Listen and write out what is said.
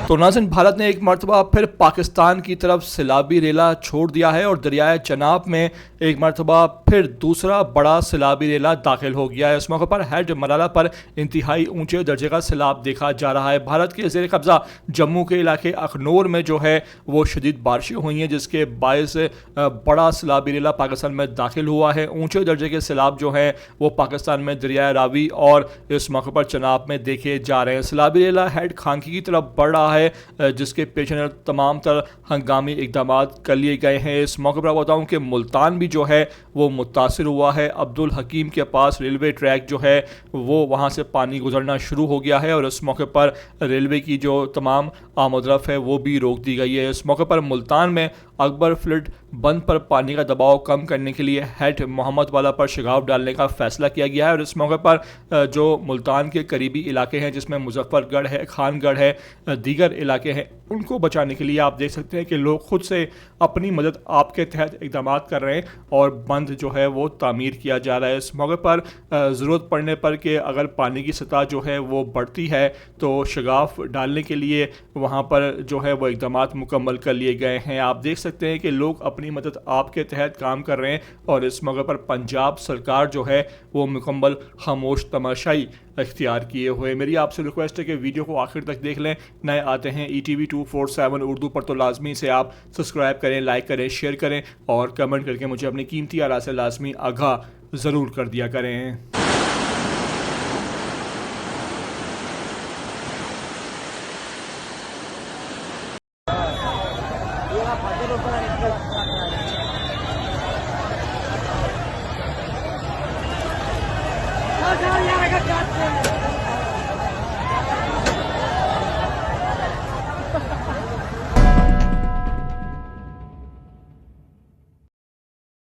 तो नाज़रीन, भारत ने एक मरतबा फिर पाकिस्तान की तरफ सैलाबी रेला छोड़ दिया है और दरियाए चनाब में एक मरतबा फिर दूसरा बड़ा सैलाबी रेला दाखिल हो गया है। इस मौके पर हेड मलाला पर इंतहाई ऊंचे दर्जे का सैलाब देखा जा रहा है। भारत के ज़ेर कब्ज़ा जम्मू के इलाके अखनौर में जो है वो शदीद बारिशें हुई हैं, जिसके बायस बड़ा सैलाबी रेला पाकिस्तान में दाखिल हुआ है। ऊँचे दर्जे के सैलाब जो हैं वो पाकिस्तान में दरियाए रावी और इस मौके पर चनाब में देखे जा रहे हैं। सैलाबी रेला हेड खांकी की तरफ बढ़ रहा है, जिसके पेश नज़र तमाम तर हंगामी इकदाम कर लिए गए हैं। इस मौके पर बताऊं कि मुल्तान भी जो है वो मुतासिर हुआ है। अब्दुल हकीम के पास रेलवे ट्रैक जो है वो वहां से पानी गुजरना शुरू हो गया है और इस मौके पर रेलवे की जो तमाम आमदरफ है वो भी रोक दी गई है। इस मौके पर मुल्तान में अकबर फ्लड बंद पर पानी का दबाव कम करने के लिए हेड मोहम्मद वाला पर शिगाव डालने का फैसला किया गया है और इस मौके पर जो मुल्तान के करीबी इलाके हैं, जिसमें मुजफ्फरगढ़ है, खानगढ़ है, दीगर इलाके हैं, उनको बचाने के लिए आप देख सकते हैं कि लोग खुद से अपनी मदद आपके तहत इकदाम कर रहे हैं और बंद जो है वो तामीर किया जा रहा है। इस मौके पर ज़रूरत पड़ने पर कि अगर पानी की सतह जो है वो बढ़ती है तो शगाफ डालने के लिए वहाँ पर जो है वो इकदाम मुकम्मल कर लिए गए हैं। आप देख सकते हैं कि लोग अपनी मदद आपके तहत काम कर रहे हैं और इस मौके पर पंजाब सरकार जो है वो मुकम्मल खामोश तमाशाई इख्तियार किए हुए। मेरी आपसे रिक्वेस्ट है कि वीडियो को आखिर तक देख लें। नए आते हैं ETV 247 उर्दू पर तो लाजमी से आप सब्सक्राइब करें, लाइक करें, शेयर करें और कमेंट करके मुझे अपनी कीमती आरा से लाजमी आगाह ज़रूर कर दिया करें। यार